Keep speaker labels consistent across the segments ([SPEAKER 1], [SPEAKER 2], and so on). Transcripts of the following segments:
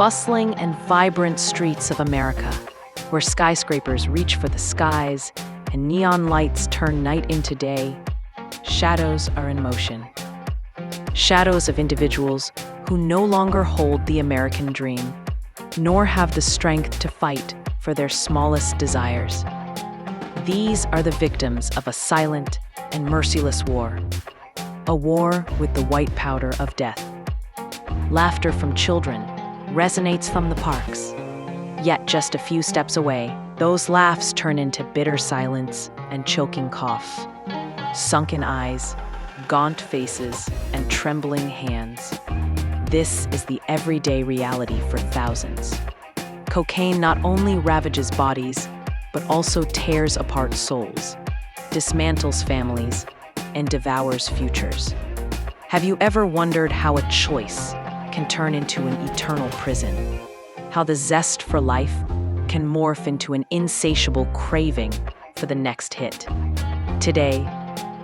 [SPEAKER 1] bustling and vibrant streets of America, where skyscrapers reach for the skies and neon lights turn night into day, shadows are in motion. Shadows of individuals who no longer hold the American dream, nor have the strength to fight for their smallest desires. These are the victims of a silent and merciless war, a war with the white powder of death. Laughter from children resonates from the parks. Yet just a few steps away, those laughs turn into bitter silence and choking coughs. Sunken eyes, gaunt faces, and trembling hands. This is the everyday reality for thousands. Cocaine not only ravages bodies, but also tears apart souls, dismantles families, and devours futures. Have you ever wondered how a choice can turn into an eternal prison? How the zest for life can morph into an insatiable craving for the next hit? Today,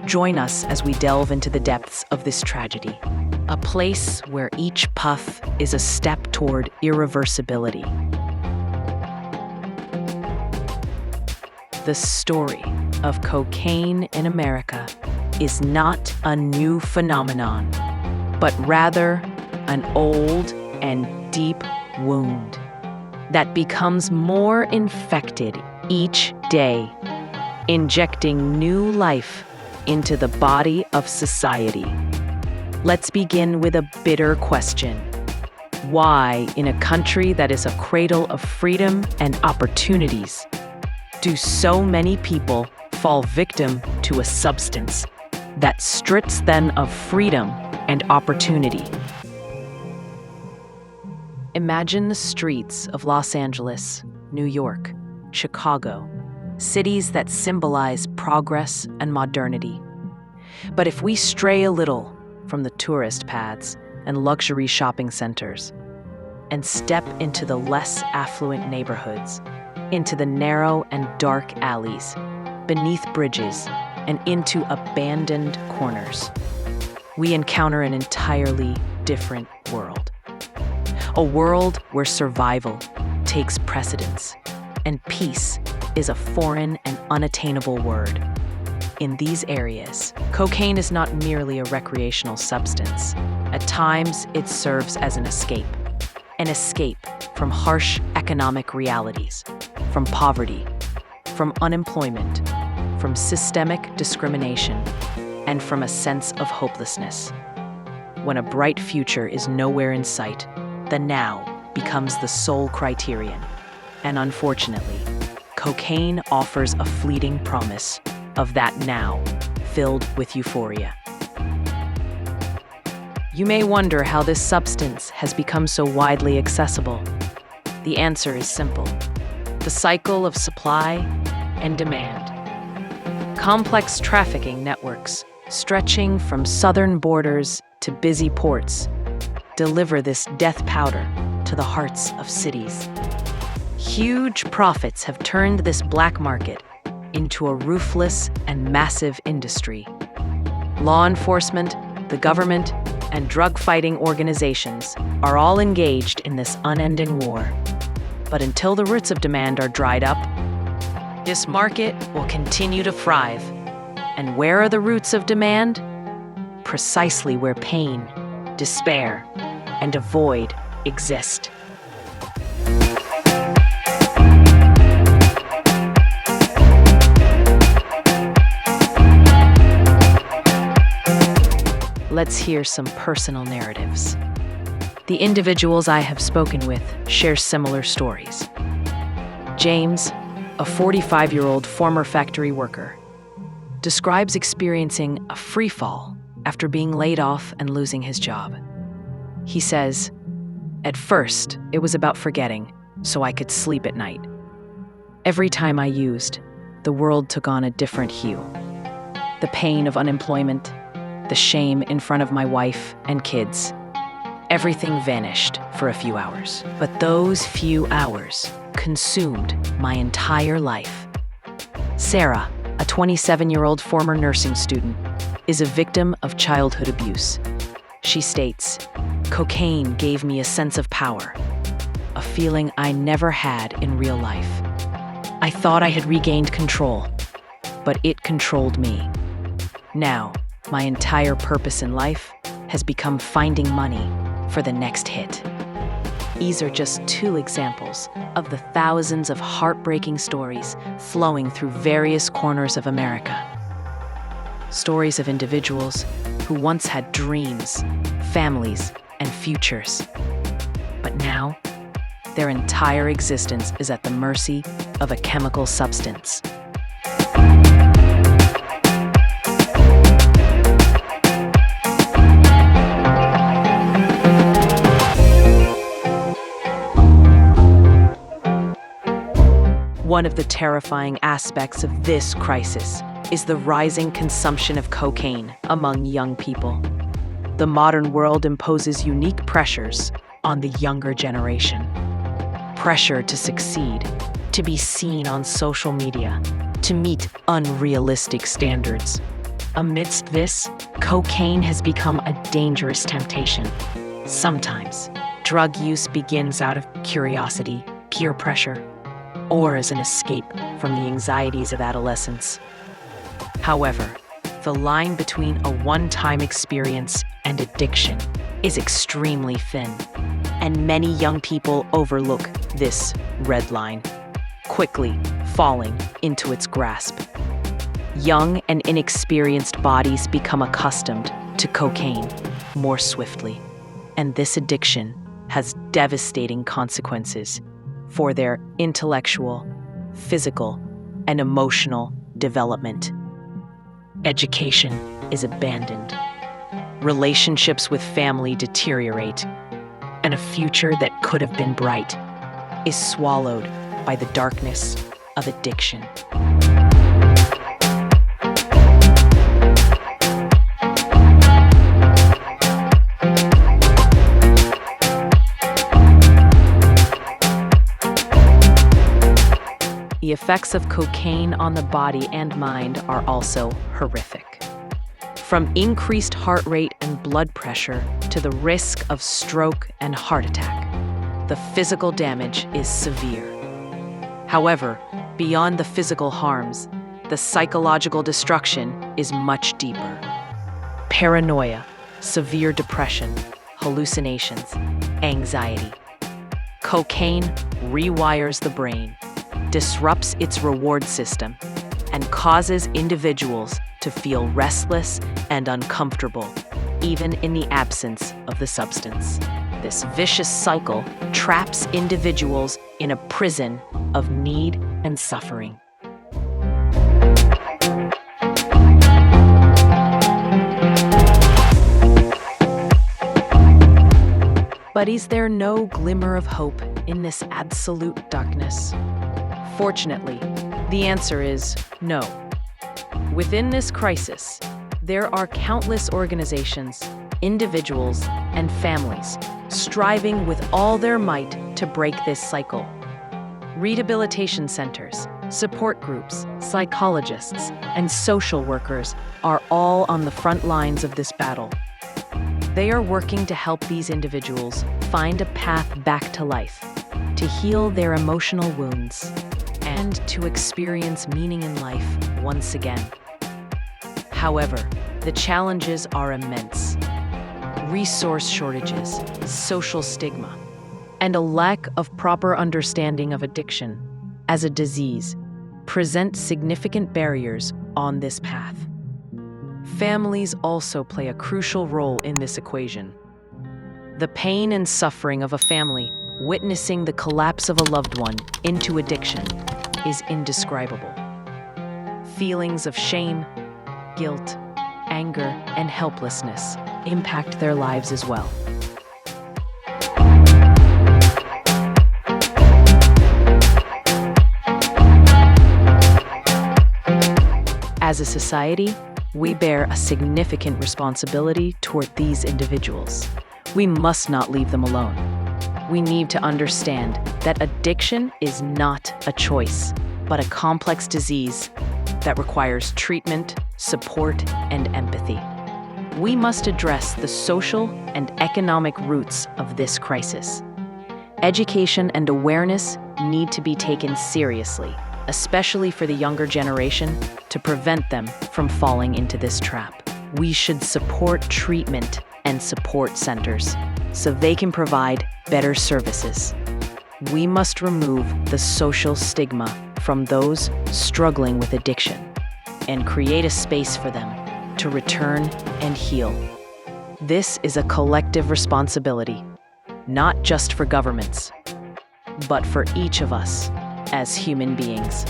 [SPEAKER 1] join us as we delve into the depths of this tragedy, a place where each puff is a step toward irreversibility. The story of cocaine in America is not a new phenomenon, but rather an old and deep wound that becomes more infected each day, injecting new life into the body of society. Let's begin with a bitter question. Why, in a country that is a cradle of freedom and opportunities, do so many people fall victim to a substance that strips them of freedom and opportunity? Imagine the streets of Los Angeles, New York, Chicago, cities that symbolize progress and modernity. But if we stray a little from the tourist paths and luxury shopping centers and step into the less affluent neighborhoods, into the narrow and dark alleys, beneath bridges, and into abandoned corners, we encounter an entirely different world. A world where survival takes precedence, and peace is a foreign and unattainable word. In these areas, cocaine is not merely a recreational substance. At times, it serves as an escape from harsh economic realities, from poverty, from unemployment, from systemic discrimination, and from a sense of hopelessness. When a bright future is nowhere in sight, the now becomes the sole criterion. And unfortunately, cocaine offers a fleeting promise of that now, filled with euphoria. You may wonder how this substance has become so widely accessible. The answer is simple: the cycle of supply and demand. Complex trafficking networks, stretching from southern borders to busy ports, deliver this death powder to the hearts of cities. Huge profits have turned this black market into a ruthless and massive industry. Law enforcement, the government, and drug-fighting organizations are all engaged in this unending war. But until the roots of demand are dried up, this market will continue to thrive. And where are the roots of demand? Precisely where pain, despair, and a void exist. Let's hear some personal narratives. The individuals I have spoken with share similar stories. James, a 45-year-old former factory worker, describes experiencing a free fall after being laid off and losing his job. He says, "At first, it was about forgetting, so I could sleep at night. Every time I used, the world took on a different hue. The pain of unemployment, the shame in front of my wife and kids. Everything vanished for a few hours. But those few hours consumed my entire life." Sarah, a 27-year-old former nursing student, is a victim of childhood abuse. She states, "Cocaine gave me a sense of power. feeling I never had in real life. I thought I had regained control, but it controlled me. Now, my entire purpose in life has become finding money for the next hit. These are just two examples of the thousands of heartbreaking stories flowing through various corners of America. Stories of individuals who once had dreams, families, and futures. But now, their entire existence is at the mercy of a chemical substance. One of the terrifying aspects of this crisis is the rising consumption of cocaine among young people. The modern world imposes unique pressures on the younger generation. Pressure to succeed, to be seen on social media, to meet unrealistic standards. Amidst this, cocaine has become a dangerous temptation. Sometimes, drug use begins out of curiosity, peer pressure, or as an escape from the anxieties of adolescence. However, the line between a one-time experience and addiction is extremely thin, and many young people overlook this red line, quickly falling into its grasp. Young and inexperienced bodies become accustomed to cocaine more swiftly, and this addiction has devastating consequences for their intellectual, physical, and emotional development. Education is abandoned. Relationships with family deteriorate, and a future that could have been bright is swallowed by the darkness of addiction. The effects of cocaine on the body and mind are also horrific. From increased heart rate and blood pressure to the risk of stroke and heart attack, the physical damage is severe. However, beyond the physical harms, the psychological destruction is much deeper. Paranoia, severe depression, hallucinations, anxiety. Cocaine rewires the brain, disrupts its reward system, and causes individuals to feel restless and uncomfortable, even in the absence of the substance. This vicious cycle traps individuals in a prison of need and suffering. But is there no glimmer of hope in this absolute darkness? Fortunately, the answer is no. Within this crisis, there are countless organizations, individuals, and families striving with all their might to break this cycle. Rehabilitation centers, support groups, psychologists, and social workers are all on the front lines of this battle. They are working to help these individuals find a path back to life, to heal their emotional wounds, and to experience meaning in life once again. However, the challenges are immense. Resource shortages, social stigma, and a lack of proper understanding of addiction as a disease present significant barriers on this path. Families also play a crucial role in this equation. The pain and suffering of a family witnessing the collapse of a loved one into addiction is indescribable. Feelings of shame, guilt, anger, and helplessness impact their lives as well. As a society, we bear a significant responsibility toward these individuals. We must not leave them alone. We need to understand that addiction is not a choice, but a complex disease that requires treatment, support, and empathy. We must address the social and economic roots of this crisis. Education and awareness need to be taken seriously, especially for the younger generation, to prevent them from falling into this trap. We should support treatment and support centers so they can provide better services. We must remove the social stigma from those struggling with addiction and create a space for them to return and heal. This is a collective responsibility, not just for governments, but for each of us as human beings.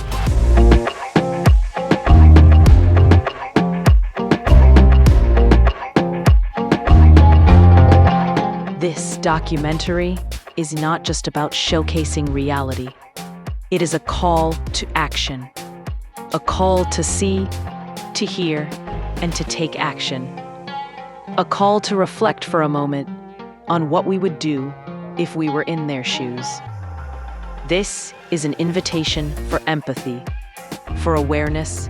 [SPEAKER 1] This documentary is not just about showcasing reality. It is a call to action, a call to see, to hear, and to take action. A call to reflect for a moment on what we would do if we were in their shoes. This is an invitation for empathy, for awareness,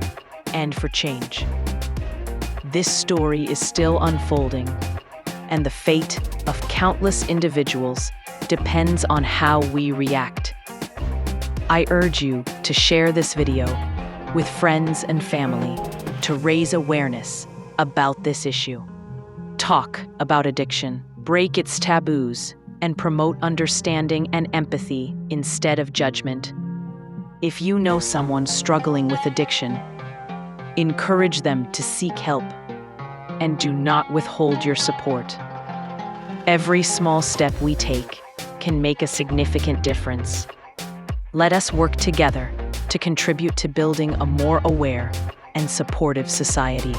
[SPEAKER 1] and for change. This story is still unfolding, and the fate of countless individuals depends on how we react. I urge you to share this video with friends and family to raise awareness about this issue. Talk about addiction, break its taboos, and promote understanding and empathy instead of judgment. If you know someone struggling with addiction, encourage them to seek help and do not withhold your support. Every small step we take can make a significant difference. Let us work together to contribute to building a more aware and supportive society.